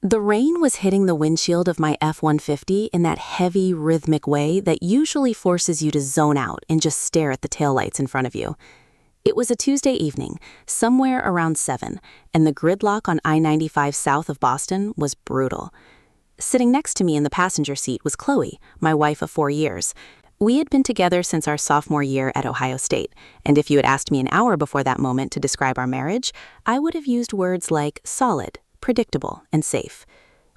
The rain was hitting the windshield of my F-150 in that heavy, rhythmic way that usually forces you to zone out and just stare at the taillights in front of you. It was a Tuesday evening, somewhere around 7, and the gridlock on I-95 south of Boston was brutal. Sitting next to me in the passenger seat was Chloe, my wife of 4 years. We had been together since our sophomore year at Ohio State, and if you had asked me an hour before that moment to describe our marriage, I would have used words like solid, predictable, and safe.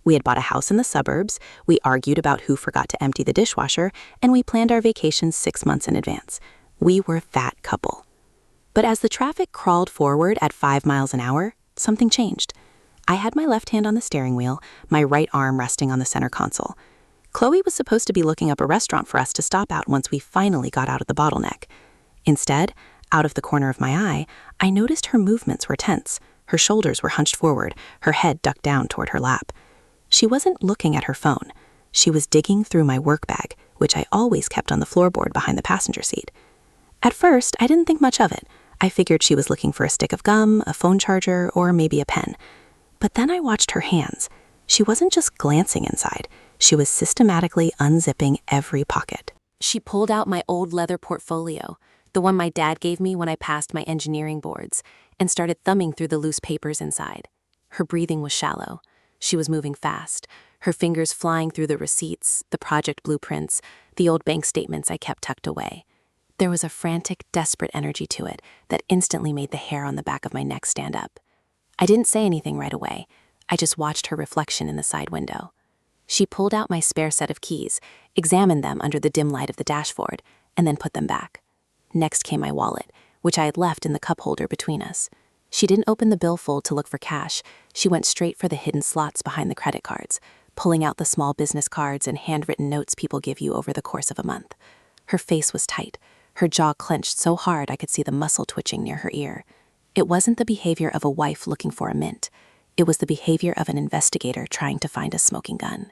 We had bought a house in the suburbs, we argued about who forgot to empty the dishwasher, and we planned our vacations 6 months in advance. We were that couple. But as the traffic crawled forward at 5 miles an hour, something changed. I had my left hand on the steering wheel, my right arm resting on the center console. Chloe was supposed to be looking up a restaurant for us to stop at once we finally got out of the bottleneck. Instead, out of the corner of my eye, I noticed her movements were tense. Her shoulders were hunched forward, her head ducked down toward her lap. She wasn't looking at her phone. She was digging through my work bag, which I always kept on the floorboard behind the passenger seat. At first, I didn't think much of it. I figured she was looking for a stick of gum, a phone charger, or maybe a pen. But then I watched her hands. She wasn't just glancing inside. She was systematically unzipping every pocket. She pulled out my old leather portfolio, the one my dad gave me when I passed my engineering boards, and started thumbing through the loose papers inside. Her breathing was shallow. She was moving fast, her fingers flying through the receipts, the project blueprints, the old bank statements I kept tucked away. There was a frantic, desperate energy to it that instantly made the hair on the back of my neck stand up. I didn't say anything right away. I just watched her reflection in the side window. She pulled out my spare set of keys, examined them under the dim light of the dashboard, and then put them back. Next came my wallet, which I had left in the cup holder between us. She didn't open the billfold to look for cash. She went straight for the hidden slots behind the credit cards, pulling out the small business cards and handwritten notes people give you over the course of a month. Her face was tight, her jaw clenched so hard I could see the muscle twitching near her ear. It wasn't the behavior of a wife looking for a mint. It was the behavior of an investigator trying to find a smoking gun.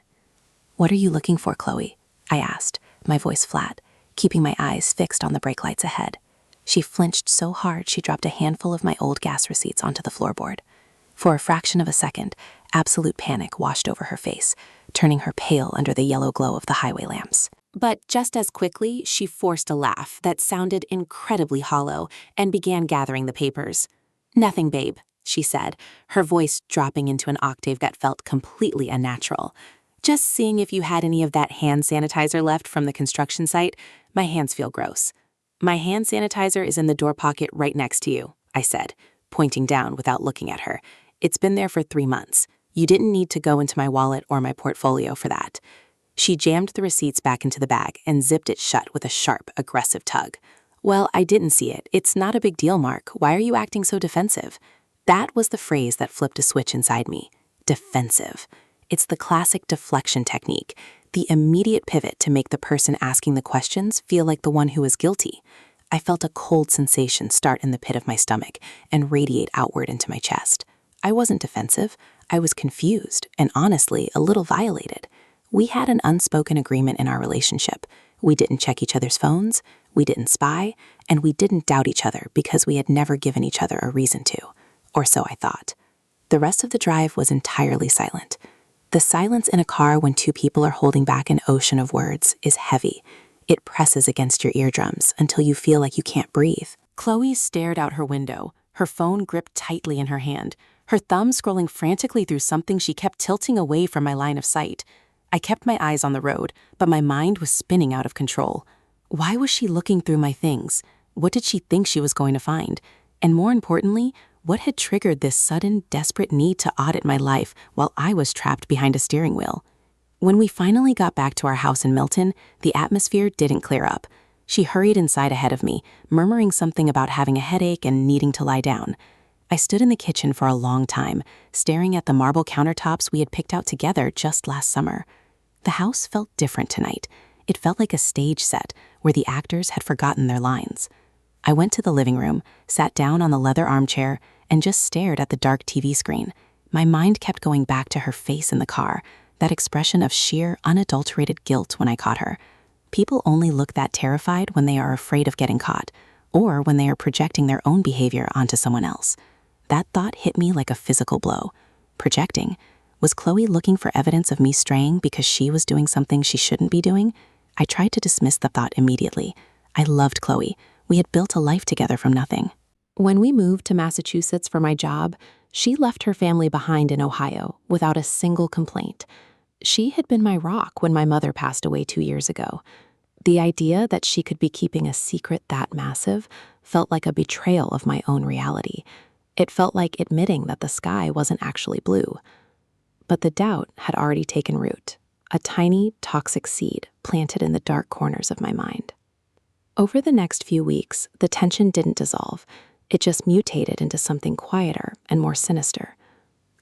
"What are you looking for, Chloe?" I asked, my voice flat, keeping my eyes fixed on the brake lights ahead. She flinched so hard she dropped a handful of my old gas receipts onto the floorboard. For a fraction of a second, absolute panic washed over her face, turning her pale under the yellow glow of the highway lamps. But just as quickly, she forced a laugh that sounded incredibly hollow and began gathering the papers. "Nothing, babe," she said, her voice dropping into an octave that felt completely unnatural. "Just seeing if you had any of that hand sanitizer left from the construction site. My hands feel gross." "My hand sanitizer is in the door pocket right next to you," I said, pointing down without looking at her. "It's been there for 3 months. You didn't need to go into my wallet or my portfolio for that." She jammed the receipts back into the bag and zipped it shut with a sharp, aggressive tug. "Well, I didn't see it. It's not a big deal, Mark. Why are you acting so defensive?" That was the phrase that flipped a switch inside me. Defensive. It's the classic deflection technique, the immediate pivot to make the person asking the questions feel like the one who is guilty. I felt a cold sensation start in the pit of my stomach and radiate outward into my chest. I wasn't defensive. I was confused and honestly a little violated. We had an unspoken agreement in our relationship. We didn't check each other's phones, we didn't spy, and we didn't doubt each other because we had never given each other a reason to. Or so I thought. The rest of the drive was entirely silent. The silence in a car when two people are holding back an ocean of words is heavy. It presses against your eardrums until you feel like you can't breathe. Chloe stared out her window, her phone gripped tightly in her hand, her thumb scrolling frantically through something she kept tilting away from my line of sight. I kept my eyes on the road, but my mind was spinning out of control. Why was she looking through my things? What did she think she was going to find? And more importantly, what had triggered this sudden, desperate need to audit my life while I was trapped behind a steering wheel? When we finally got back to our house in Milton, the atmosphere didn't clear up. She hurried inside ahead of me, murmuring something about having a headache and needing to lie down. I stood in the kitchen for a long time, staring at the marble countertops we had picked out together just last summer. The house felt different tonight. It felt like a stage set where the actors had forgotten their lines. I went to the living room, sat down on the leather armchair, and just stared at the dark TV screen. My mind kept going back to her face in the car, that expression of sheer, unadulterated guilt when I caught her. People only look that terrified when they are afraid of getting caught, or when they are projecting their own behavior onto someone else. That thought hit me like a physical blow. Projecting? Was Chloe looking for evidence of me straying because she was doing something she shouldn't be doing? I tried to dismiss the thought immediately. I loved Chloe. We had built a life together from nothing. When we moved to Massachusetts for my job, she left her family behind in Ohio without a single complaint. She had been my rock when my mother passed away 2 years ago. The idea that she could be keeping a secret that massive felt like a betrayal of my own reality. It felt like admitting that the sky wasn't actually blue. But the doubt had already taken root, a tiny, toxic seed planted in the dark corners of my mind. Over the next few weeks, the tension didn't dissolve. It just mutated into something quieter and more sinister.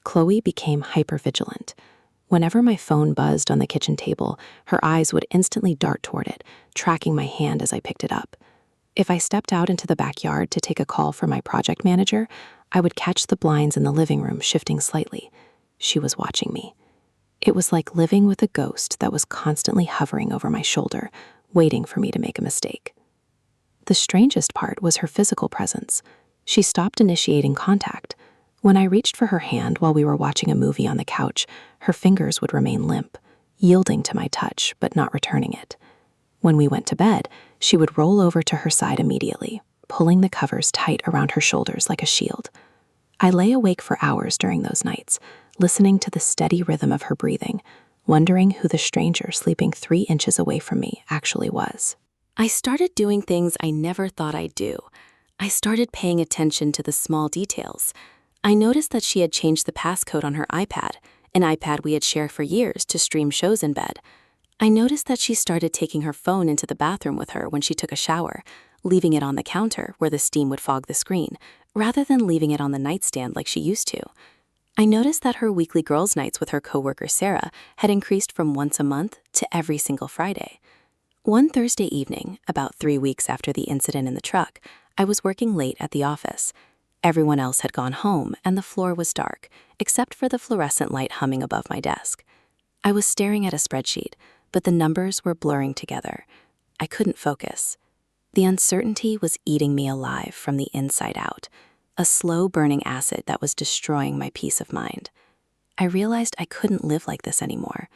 Chloe became hypervigilant. Whenever my phone buzzed on the kitchen table, her eyes would instantly dart toward it, tracking my hand as I picked it up. If I stepped out into the backyard to take a call from my project manager, I would catch the blinds in the living room shifting slightly. She was watching me. It was like living with a ghost that was constantly hovering over my shoulder, waiting for me to make a mistake. The strangest part was her physical presence. She stopped initiating contact. When I reached for her hand while we were watching a movie on the couch, her fingers would remain limp, yielding to my touch but not returning it. When we went to bed, she would roll over to her side immediately, pulling the covers tight around her shoulders like a shield. I lay awake for hours during those nights, listening to the steady rhythm of her breathing, wondering who the stranger sleeping 3 inches away from me actually was. I started doing things I never thought I'd do. I started paying attention to the small details. I noticed that she had changed the passcode on her iPad, an iPad we had shared for years to stream shows in bed. I noticed that she started taking her phone into the bathroom with her when she took a shower, leaving it on the counter where the steam would fog the screen, rather than leaving it on the nightstand like she used to. I noticed that her weekly girls' nights with her coworker Sarah had increased from once a month to every single Friday. One Thursday evening, about 3 weeks after the incident in the truck, I was working late at the office. Everyone else had gone home and the floor was dark, except for the fluorescent light humming above my desk. I was staring at a spreadsheet, but the numbers were blurring together. I couldn't focus. The uncertainty was eating me alive from the inside out, a slow-burning acid that was destroying my peace of mind. I realized I couldn't live like this anymore.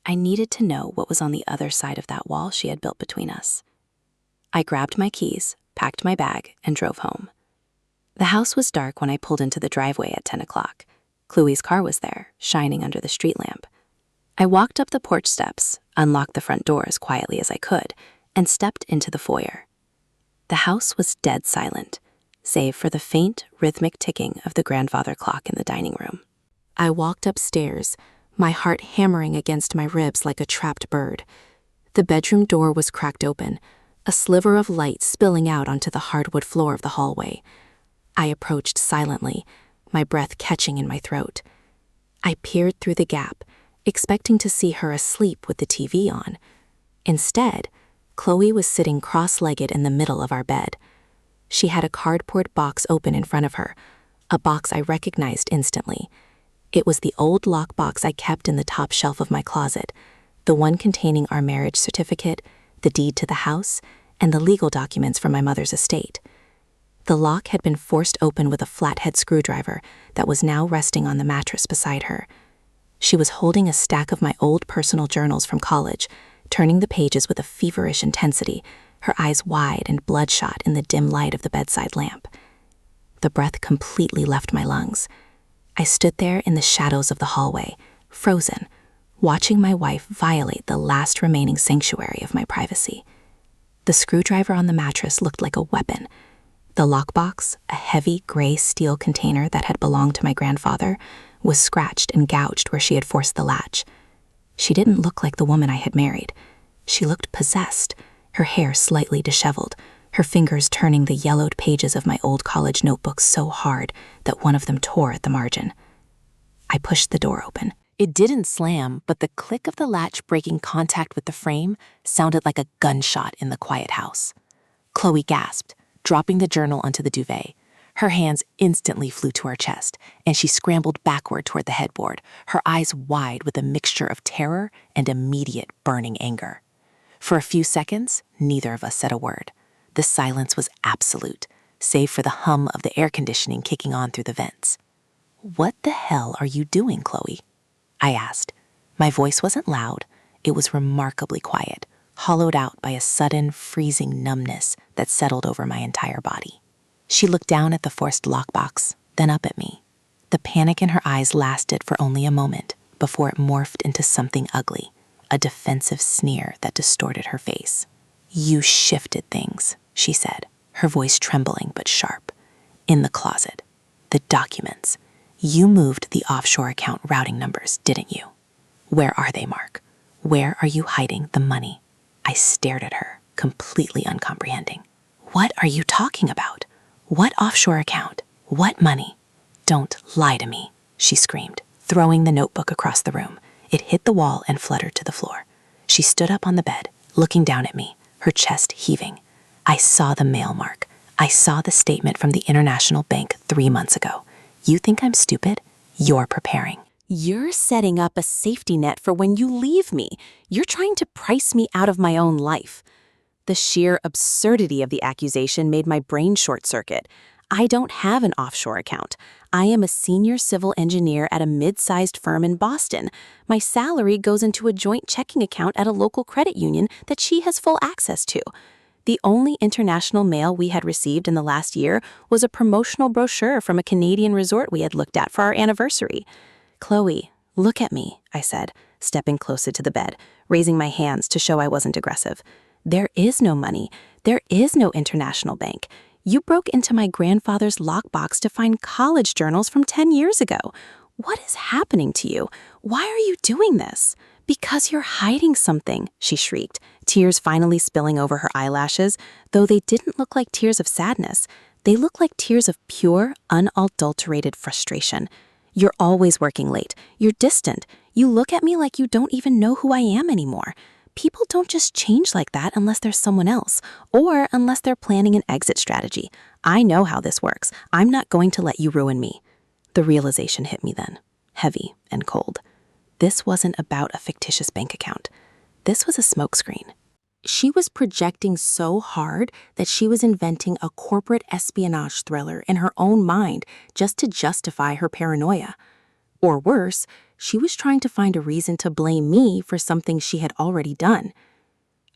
I needed to know what was on the other side of that wall she had built between us. I grabbed my keys, packed my bag, and drove home. The house was dark when I pulled into the driveway at 10 o'clock. Chloe's car was there, shining under the street lamp. I walked up the porch steps, unlocked the front door as quietly as I could, and stepped into the foyer. The house was dead silent, save for the faint, rhythmic ticking of the grandfather clock in the dining room. I walked upstairs, my heart hammering against my ribs like a trapped bird. The bedroom door was cracked open, a sliver of light spilling out onto the hardwood floor of the hallway. I approached silently, my breath catching in my throat. I peered through the gap, expecting to see her asleep with the TV on. Instead, Chloe was sitting cross-legged in the middle of our bed. She had a cardboard box open in front of her, a box I recognized instantly. It was the old lockbox I kept in the top shelf of my closet, the one containing our marriage certificate, the deed to the house, and the legal documents from my mother's estate. The lock had been forced open with a flathead screwdriver that was now resting on the mattress beside her. She was holding a stack of my old personal journals from college, turning the pages with a feverish intensity, her eyes wide and bloodshot in the dim light of the bedside lamp. The breath completely left my lungs. I stood there in the shadows of the hallway, frozen, watching my wife violate the last remaining sanctuary of my privacy. The screwdriver on the mattress looked like a weapon. The lockbox, a heavy gray steel container that had belonged to my grandfather, was scratched and gouged where she had forced the latch. She didn't look like the woman I had married. She looked possessed, her hair slightly disheveled, her fingers turning the yellowed pages of my old college notebook so hard that one of them tore at the margin. I pushed the door open. It didn't slam, but the click of the latch breaking contact with the frame sounded like a gunshot in the quiet house. Chloe gasped, dropping the journal onto the duvet. Her hands instantly flew to her chest, and she scrambled backward toward the headboard, her eyes wide with a mixture of terror and immediate burning anger. For a few seconds, neither of us said a word. The silence was absolute, save for the hum of the air conditioning kicking on through the vents. "What the hell are you doing, Chloe?" I asked. My voice wasn't loud. It was remarkably quiet, hollowed out by a sudden, freezing numbness that settled over my entire body. She looked down at the forced lockbox, then up at me. The panic in her eyes lasted for only a moment before it morphed into something ugly, a defensive sneer that distorted her face. "You shifted things," she said, her voice trembling but sharp. "In the closet. The documents. You moved the offshore account routing numbers, didn't you? Where are they, Mark? Where are you hiding the money?" I stared at her, completely uncomprehending. "What are you talking about? What offshore account? What money?" "Don't lie to me," she screamed, throwing the notebook across the room. It hit the wall and fluttered to the floor. She stood up on the bed, looking down at me, her chest heaving. "I saw the mail, Mark. I saw the statement from the International Bank 3 months ago. You think I'm stupid? You're preparing. You're setting up a safety net for when you leave me. You're trying to price me out of my own life." The sheer absurdity of the accusation made my brain short-circuit. I don't have an offshore account. I am a senior civil engineer at a mid-sized firm in Boston. My salary goes into a joint checking account at a local credit union that she has full access to. The only international mail we had received in the last year was a promotional brochure from a Canadian resort we had looked at for our anniversary. "Chloe, look at me," I said, stepping closer to the bed, raising my hands to show I wasn't aggressive. "There is no money. There is no international bank. You broke into my grandfather's lockbox to find college journals from 10 years ago. What is happening to you? Why are you doing this?" "Because you're hiding something," she shrieked, tears finally spilling over her eyelashes, though they didn't look like tears of sadness. They looked like tears of pure, unadulterated frustration. "You're always working late. You're distant. You look at me like you don't even know who I am anymore. People don't just change like that unless there's someone else, or unless they're planning an exit strategy. I know how this works. I'm not going to let you ruin me." The realization hit me then, heavy and cold. This wasn't about a fictitious bank account. This was a smokescreen. She was projecting so hard that she was inventing a corporate espionage thriller in her own mind just to justify her paranoia. Or worse, she was trying to find a reason to blame me for something she had already done.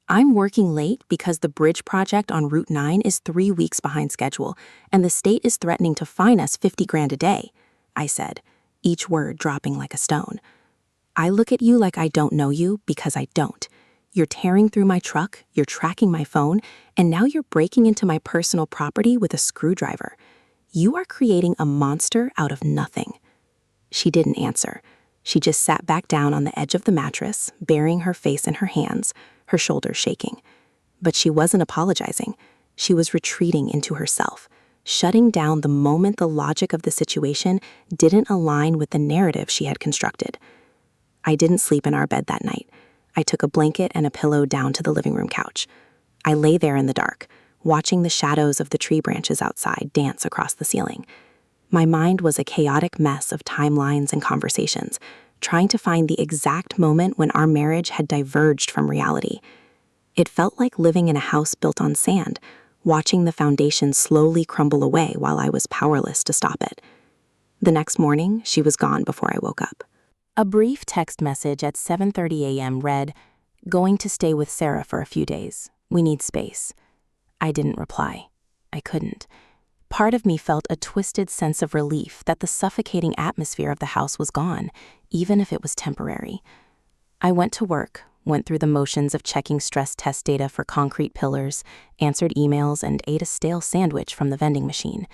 "I'm working late because the bridge project on Route 9 is 3 weeks behind schedule, and the state is threatening to fine us $50,000 a day," I said, each word dropping like a stone. "I look at you like I don't know you because I don't. You're tearing through my truck, you're tracking my phone, and now you're breaking into my personal property with a screwdriver. You are creating a monster out of nothing." She didn't answer. She just sat back down on the edge of the mattress, burying her face in her hands, her shoulders shaking. But she wasn't apologizing. She was retreating into herself, shutting down the moment the logic of the situation didn't align with the narrative she had constructed. I didn't sleep in our bed that night. I took a blanket and a pillow down to the living room couch. I lay there in the dark, watching the shadows of the tree branches outside dance across the ceiling. My mind was a chaotic mess of timelines and conversations, trying to find the exact moment when our marriage had diverged from reality. It felt like living in a house built on sand, watching the foundation slowly crumble away while I was powerless to stop it. The next morning, she was gone before I woke up. A brief text message at 7:30 a.m. read, "Going to stay with Sarah for a few days. We need space." I didn't reply. I couldn't. Part of me felt a twisted sense of relief that the suffocating atmosphere of the house was gone, even if it was temporary. I went to work, went through the motions of checking stress test data for concrete pillars, answered emails, and ate a stale sandwich from the vending machine.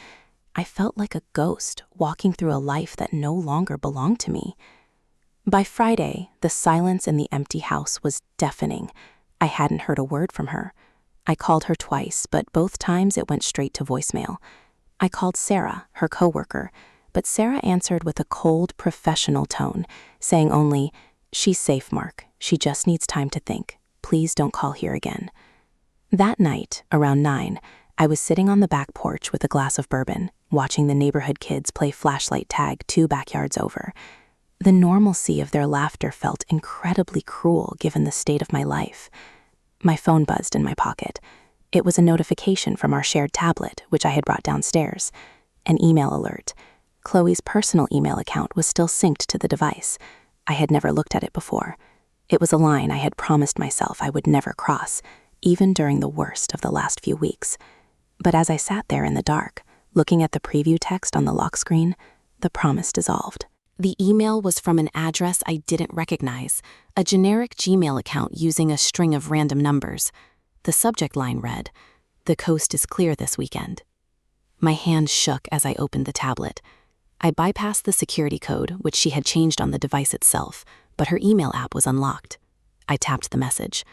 I felt like a ghost walking through a life that no longer belonged to me. By Friday, the silence in the empty house was deafening. I hadn't heard a word from her. I called her twice, but both times it went straight to voicemail. I called Sarah, her coworker, but Sarah answered with a cold, professional tone, saying only, "She's safe, Mark. She just needs time to think. Please don't call here again." That night, around 9, I was sitting on the back porch with a glass of bourbon, watching the neighborhood kids play flashlight tag 2 backyards over. The normalcy of their laughter felt incredibly cruel given the state of my life. My phone buzzed in my pocket. It was a notification from our shared tablet, which I had brought downstairs. An email alert. Chloe's personal email account was still synced to the device. I had never looked at it before. It was a line I had promised myself I would never cross, even during the worst of the last few weeks. But as I sat there in the dark, looking at the preview text on the lock screen, the promise dissolved. The email was from an address I didn't recognize, a generic Gmail account using a string of random numbers. The subject line read, "The coast is clear this weekend." My hand shook as I opened the tablet. I bypassed the security code, which she had changed on the device itself, but her email app was unlocked. I tapped the message.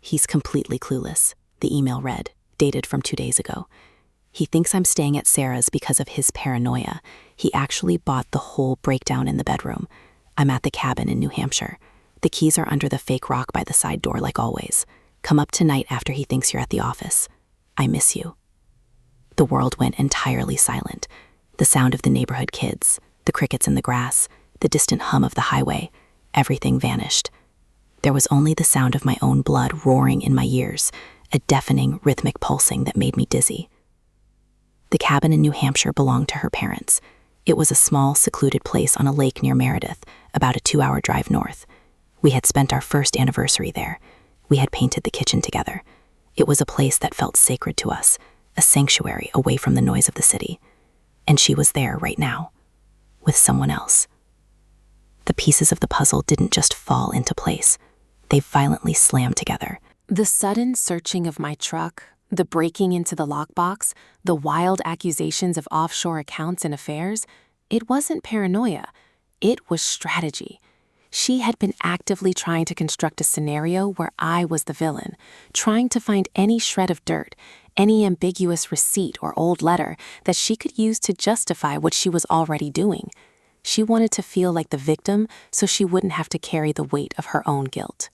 "He's completely clueless," the email read, dated from 2 days ago. "He thinks I'm staying at Sarah's because of his paranoia. He actually bought the whole breakdown in the bedroom. I'm at the cabin in New Hampshire. The keys are under the fake rock by the side door like always. Come up tonight after he thinks you're at the office. I miss you." The world went entirely silent. The sound of the neighborhood kids, the crickets in the grass, the distant hum of the highway, everything vanished. There was only the sound of my own blood roaring in my ears, a deafening, rhythmic pulsing that made me dizzy. The cabin in New Hampshire belonged to her parents. It was a small, secluded place on a lake near Meredith, about a 2-hour drive north. We had spent our first anniversary there. We had painted the kitchen together. It was a place that felt sacred to us, a sanctuary away from the noise of the city. And she was there right now, with someone else. The pieces of the puzzle didn't just fall into place. They violently slammed together. The sudden searching of my truck, the breaking into the lockbox, the wild accusations of offshore accounts and affairs, it wasn't paranoia. It was strategy. She had been actively trying to construct a scenario where I was the villain, trying to find any shred of dirt, any ambiguous receipt or old letter that she could use to justify what she was already doing. She wanted to feel like the victim so she wouldn't have to carry the weight of her own guilt.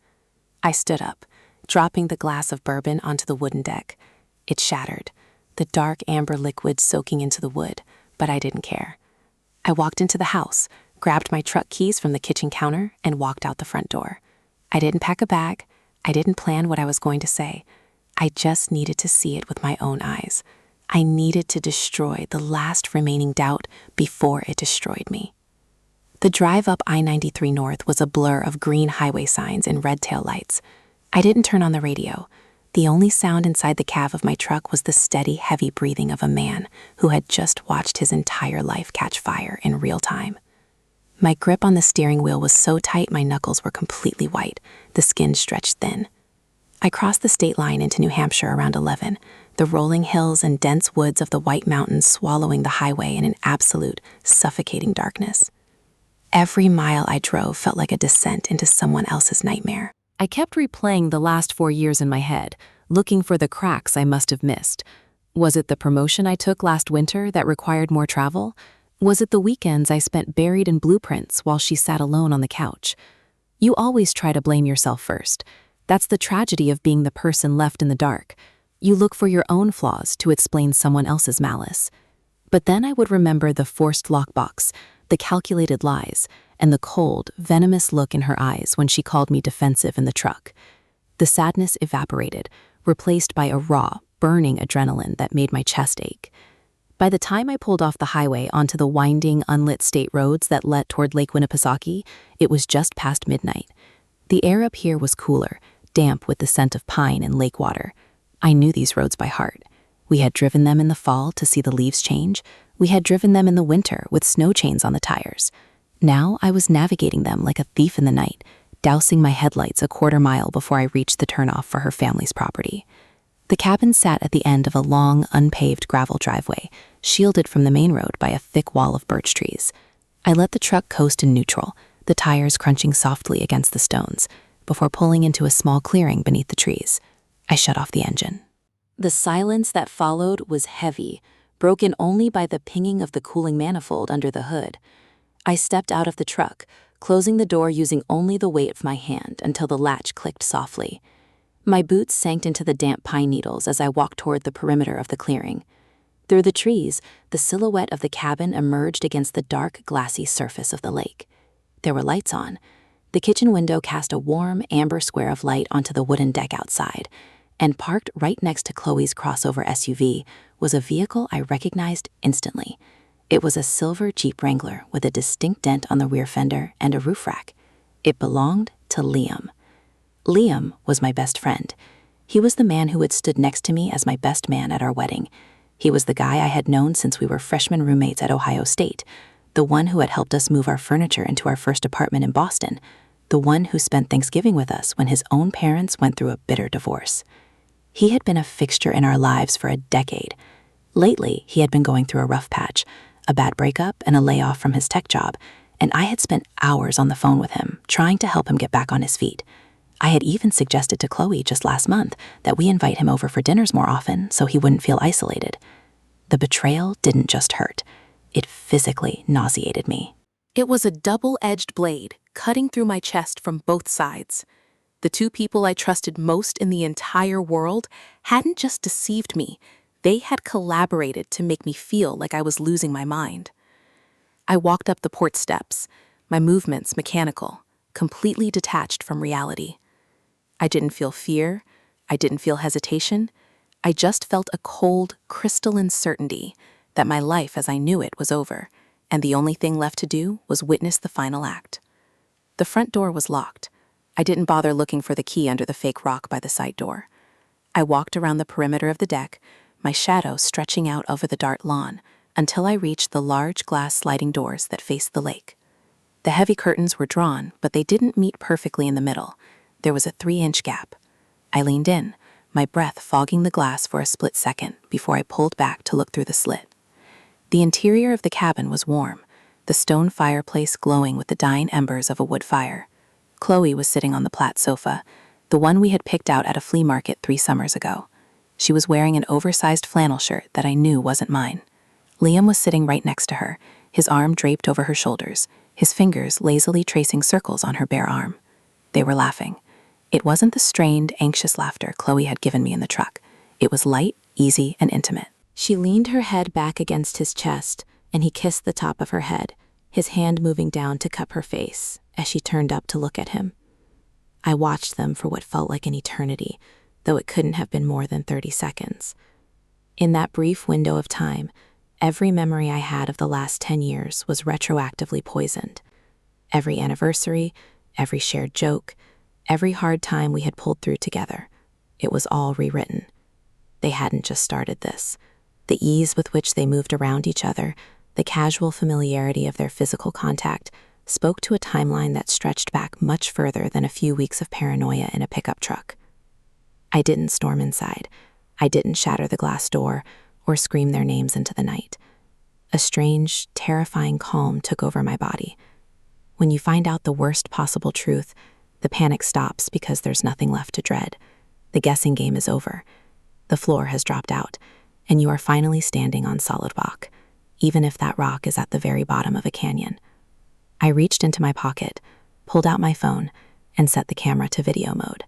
I stood up, dropping the glass of bourbon onto the wooden deck. It shattered, the dark amber liquid soaking into the wood, but I didn't care. I walked into the house, grabbed my truck keys from the kitchen counter, and walked out the front door. I didn't pack a bag. I didn't plan what I was going to say. I just needed to see it with my own eyes. I needed to destroy the last remaining doubt before it destroyed me. The drive up I-93 North was a blur of green highway signs and red taillights. I didn't turn on the radio. The only sound inside the cab of my truck was the steady, heavy breathing of a man who had just watched his entire life catch fire in real time. My grip on the steering wheel was so tight my knuckles were completely white, the skin stretched thin. I crossed the state line into New Hampshire around 11, the rolling hills and dense woods of the White Mountains swallowing the highway in an absolute, suffocating darkness. Every mile I drove felt like a descent into someone else's nightmare. I kept replaying the last 4 years in my head, looking for the cracks I must have missed. Was it the promotion I took last winter that required more travel? Was it the weekends I spent buried in blueprints while she sat alone on the couch? You always try to blame yourself first. That's the tragedy of being the person left in the dark. You look for your own flaws to explain someone else's malice. But then I would remember the forced lockbox, the calculated lies, and the cold, venomous look in her eyes when she called me defensive in the truck. The sadness evaporated, replaced by a raw, burning adrenaline that made my chest ache. By the time I pulled off the highway onto the winding, unlit state roads that led toward Lake Winnipesaukee, it was just past midnight. The air up here was cooler, damp with the scent of pine and lake water. I knew these roads by heart. We had driven them in the fall to see the leaves change. We had driven them in the winter with snow chains on the tires. Now I was navigating them like a thief in the night, dousing my headlights a quarter mile before I reached the turnoff for her family's property. The cabin sat at the end of a long, unpaved gravel driveway, shielded from the main road by a thick wall of birch trees. I let the truck coast in neutral, the tires crunching softly against the stones, before pulling into a small clearing beneath the trees. I shut off the engine. The silence that followed was heavy, broken only by the pinging of the cooling manifold under the hood. I stepped out of the truck, closing the door using only the weight of my hand until the latch clicked softly. My boots sank into the damp pine needles as I walked toward the perimeter of the clearing. Through the trees, the silhouette of the cabin emerged against the dark, glassy surface of the lake. There were lights on. The kitchen window cast a warm, amber square of light onto the wooden deck outside, and parked right next to Chloe's crossover SUV was a vehicle I recognized instantly. It was a silver Jeep Wrangler with a distinct dent on the rear fender and a roof rack. It belonged to Liam. Liam was my best friend. He was the man who had stood next to me as my best man at our wedding. He was the guy I had known since we were freshman roommates at Ohio State, the one who had helped us move our furniture into our first apartment in Boston, the one who spent Thanksgiving with us when his own parents went through a bitter divorce. He had been a fixture in our lives for a decade. Lately, he had been going through a rough patch, a bad breakup and a layoff from his tech job, and I had spent hours on the phone with him, trying to help him get back on his feet. I had even suggested to Chloe just last month that we invite him over for dinners more often so he wouldn't feel isolated. The betrayal didn't just hurt. It physically nauseated me. It was a double-edged blade, cutting through my chest from both sides. The two people I trusted most in the entire world hadn't just deceived me, they had collaborated to make me feel like I was losing my mind. I walked up the porch steps, my movements mechanical, completely detached from reality. I didn't feel fear, I didn't feel hesitation, I just felt a cold, crystalline certainty that my life as I knew it was over, and the only thing left to do was witness the final act. The front door was locked. I didn't bother looking for the key under the fake rock by the side door. I walked around the perimeter of the deck, my shadow stretching out over the dark lawn, until I reached the large glass sliding doors that faced the lake. The heavy curtains were drawn, but they didn't meet perfectly in the middle. There was a 3-inch gap. I leaned in, my breath fogging the glass for a split second before I pulled back to look through the slit. The interior of the cabin was warm, the stone fireplace glowing with the dying embers of a wood fire. Chloe was sitting on the Platt sofa, the one we had picked out at a flea market 3 summers ago. She was wearing an oversized flannel shirt that I knew wasn't mine. Liam was sitting right next to her, his arm draped over her shoulders, his fingers lazily tracing circles on her bare arm. They were laughing. It wasn't the strained, anxious laughter Chloe had given me in the truck. It was light, easy, and intimate. She leaned her head back against his chest, and he kissed the top of her head, his hand moving down to cup her face as she turned up to look at him. I watched them for what felt like an eternity, though it couldn't have been more than 30 seconds. In that brief window of time, every memory I had of the last 10 years was retroactively poisoned. Every anniversary, every shared joke, every hard time we had pulled through together, it was all rewritten. They hadn't just started this. The ease with which they moved around each other, the casual familiarity of their physical contact, spoke to a timeline that stretched back much further than a few weeks of paranoia in a pickup truck. I didn't storm inside. I didn't shatter the glass door or scream their names into the night. A strange, terrifying calm took over my body. When you find out the worst possible truth, the panic stops because there's nothing left to dread. The guessing game is over. The floor has dropped out, and you are finally standing on solid rock, even if that rock is at the very bottom of a canyon. I reached into my pocket, pulled out my phone, and set the camera to video mode.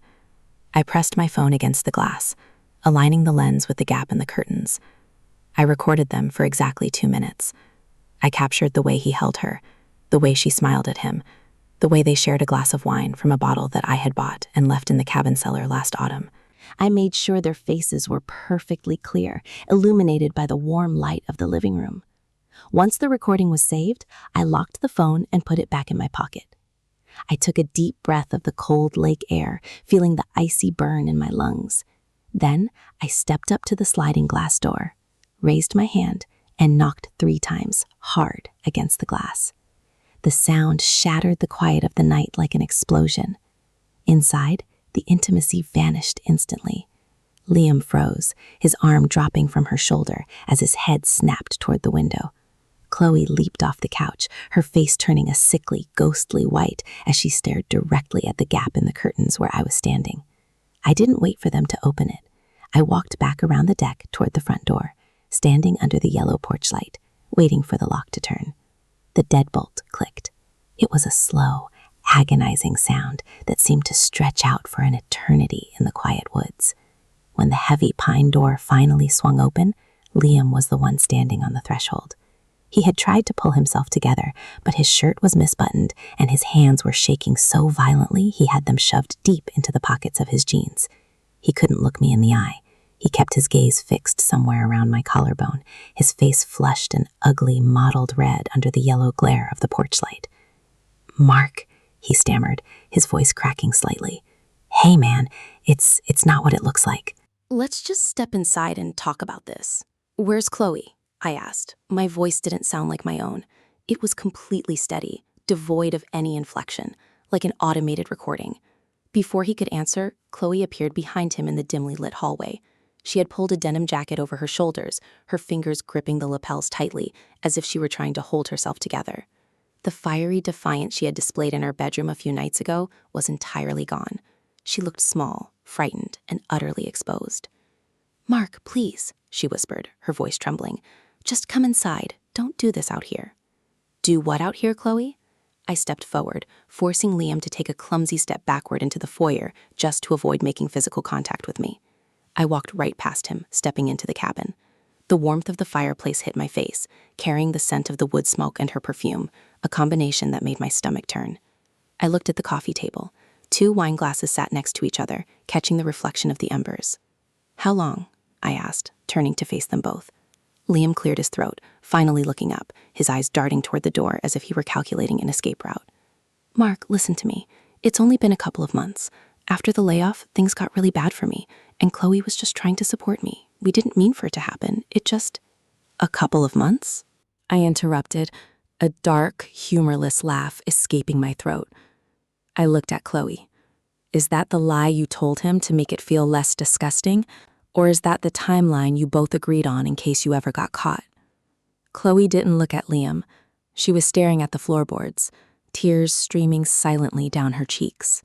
I pressed my phone against the glass, aligning the lens with the gap in the curtains. I recorded them for exactly 2 minutes. I captured the way he held her, the way she smiled at him, the way they shared a glass of wine from a bottle that I had bought and left in the cabin cellar last autumn. I made sure their faces were perfectly clear, illuminated by the warm light of the living room. Once the recording was saved, I locked the phone and put it back in my pocket. I took a deep breath of the cold lake air, feeling the icy burn in my lungs. Then I stepped up to the sliding glass door, raised my hand, and knocked 3 times, hard, against the glass. The sound shattered the quiet of the night like an explosion. Inside, the intimacy vanished instantly. Liam froze, his arm dropping from her shoulder as his head snapped toward the window. Chloe leaped off the couch, her face turning a sickly, ghostly white as she stared directly at the gap in the curtains where I was standing. I didn't wait for them to open it. I walked back around the deck toward the front door, standing under the yellow porch light, waiting for the lock to turn. The deadbolt clicked. It was a slow, agonizing sound that seemed to stretch out for an eternity in the quiet woods. When the heavy pine door finally swung open, Liam was the one standing on the threshold. He had tried to pull himself together, but his shirt was misbuttoned and his hands were shaking so violently he had them shoved deep into the pockets of his jeans. He couldn't look me in the eye. He kept his gaze fixed somewhere around my collarbone, his face flushed an ugly, mottled red under the yellow glare of the porch light. "Mark," he stammered, his voice cracking slightly. Hey man, it's not what it looks like. Let's just step inside and talk about this. Where's Chloe? I asked. My voice didn't sound like my own. It was completely steady, devoid of any inflection, like an automated recording. Before he could answer, Chloe appeared behind him in the dimly lit hallway. She had pulled a denim jacket over her shoulders, her fingers gripping the lapels tightly, as if she were trying to hold herself together. The fiery defiance she had displayed in her bedroom a few nights ago was entirely gone. She looked small, frightened, and utterly exposed. "Mark, please," she whispered, her voice trembling. "Just come inside. Don't do this out here." "Do what out here, Chloe?" I stepped forward, forcing Liam to take a clumsy step backward into the foyer just to avoid making physical contact with me. I walked right past him, stepping into the cabin. The warmth of the fireplace hit my face, carrying the scent of the wood smoke and her perfume, a combination that made my stomach turn. I looked at the coffee table. 2 wine glasses sat next to each other, catching the reflection of the embers. "How long?" I asked, turning to face them both. Liam cleared his throat, finally looking up, his eyes darting toward the door as if he were calculating an escape route. "Mark, listen to me. It's only been a couple of months. After the layoff, things got really bad for me, and Chloe was just trying to support me. We didn't mean for it to happen. It just—" "A couple of months?" I interrupted, a dark, humorless laugh escaping my throat. I looked at Chloe. "Is that the lie you told him to make it feel less disgusting? Or is that the timeline you both agreed on in case you ever got caught?" Chloe didn't look at Liam. She was staring at the floorboards, tears streaming silently down her cheeks.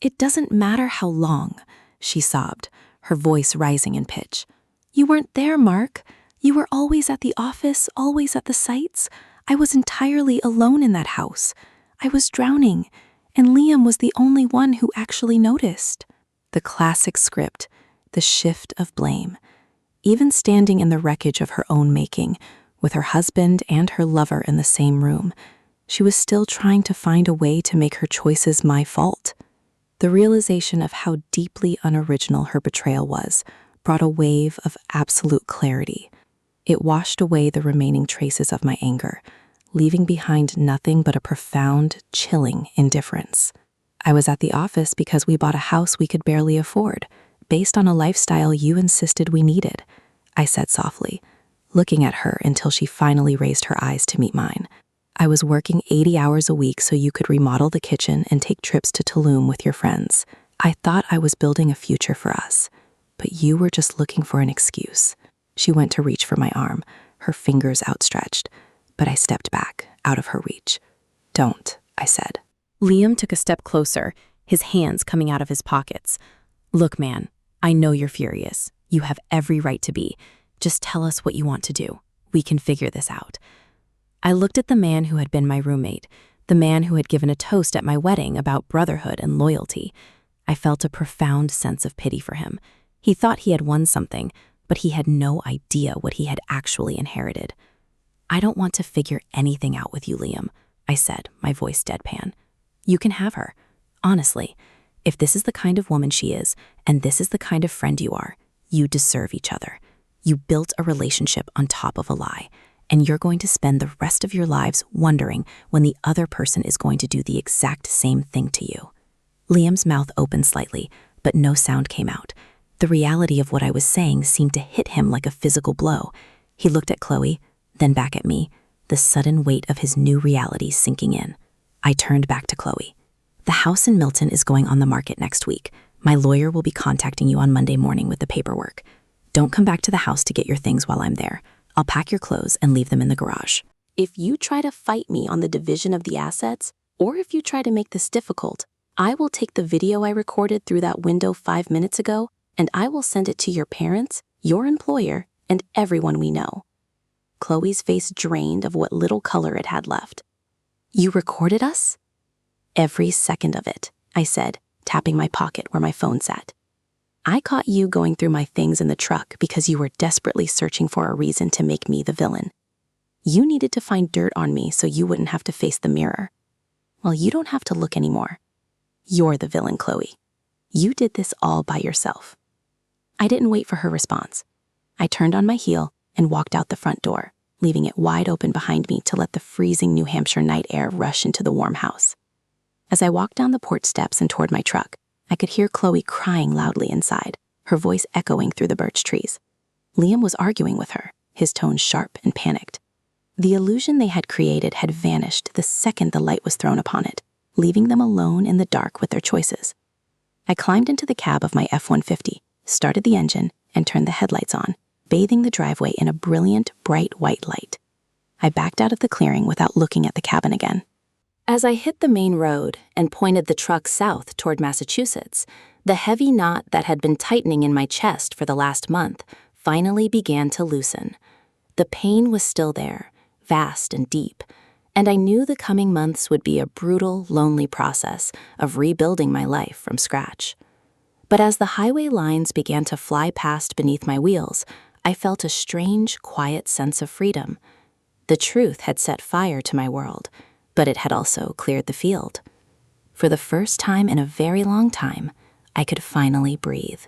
"It doesn't matter how long," she sobbed, her voice rising in pitch. "You weren't there, Mark. You were always at the office, always at the sites. I was entirely alone in that house. I was drowning, and Liam was the only one who actually noticed." The classic script, the shift of blame. Even standing in the wreckage of her own making, with her husband and her lover in the same room, she was still trying to find a way to make her choices my fault. The realization of how deeply unoriginal her betrayal was brought a wave of absolute clarity. It washed away the remaining traces of my anger, leaving behind nothing but a profound, chilling indifference. I was at the office because we bought a house we could barely afford, based on a lifestyle you insisted we needed, I said softly, looking at her until she finally raised her eyes to meet mine. I was working 80 hours a week so you could remodel the kitchen and take trips to Tulum with your friends. I thought I was building a future for us, but you were just looking for an excuse. She went to reach for my arm, her fingers outstretched, but I stepped back, out of her reach. "Don't," I said. Liam took a step closer, his hands coming out of his pockets. "Look, man, I know you're furious. You have every right to be. Just tell us what you want to do. We can figure this out." I looked at the man who had been my roommate, the man who had given a toast at my wedding about brotherhood and loyalty. I felt a profound sense of pity for him. He thought he had won something, but he had no idea what he had actually inherited. "I don't want to figure anything out with you, Liam," I said, my voice deadpan. "You can have her. Honestly, if this is the kind of woman she is, and this is the kind of friend you are, you deserve each other. You built a relationship on top of a lie, and you're going to spend the rest of your lives wondering when the other person is going to do the exact same thing to you." Liam's mouth opened slightly, but no sound came out. The reality of what I was saying seemed to hit him like a physical blow. He looked at Chloe, then back at me, the sudden weight of his new reality sinking in. I turned back to Chloe. "The house in Milton is going on the market next week. My lawyer will be contacting you on Monday morning with the paperwork. Don't come back to the house to get your things while I'm there. I'll pack your clothes and leave them in the garage. If you try to fight me on the division of the assets, or if you try to make this difficult, I will take the video I recorded through that window 5 minutes ago, and I will send it to your parents, your employer, and everyone we know." Chloe's face drained of what little color it had left. "You recorded us?" "Every second of it," I said, tapping my pocket where my phone sat. "I caught you going through my things in the truck because you were desperately searching for a reason to make me the villain. You needed to find dirt on me so you wouldn't have to face the mirror. Well, you don't have to look anymore. You're the villain, Chloe. You did this all by yourself." I didn't wait for her response. I turned on my heel and walked out the front door, leaving it wide open behind me to let the freezing New Hampshire night air rush into the warm house. As I walked down the porch steps and toward my truck, I could hear Chloe crying loudly inside, her voice echoing through the birch trees. Liam was arguing with her, his tone sharp and panicked. The illusion they had created had vanished the second the light was thrown upon it, leaving them alone in the dark with their choices. I climbed into the cab of my F-150, started the engine, and turned the headlights on, bathing the driveway in a brilliant, bright white light. I backed out of the clearing without looking at the cabin again. As I hit the main road and pointed the truck south toward Massachusetts, the heavy knot that had been tightening in my chest for the last month finally began to loosen. The pain was still there, vast and deep, and I knew the coming months would be a brutal, lonely process of rebuilding my life from scratch. But as the highway lines began to fly past beneath my wheels, I felt a strange, quiet sense of freedom. The truth had set fire to my world, but it had also cleared the field. For the first time in a very long time, I could finally breathe.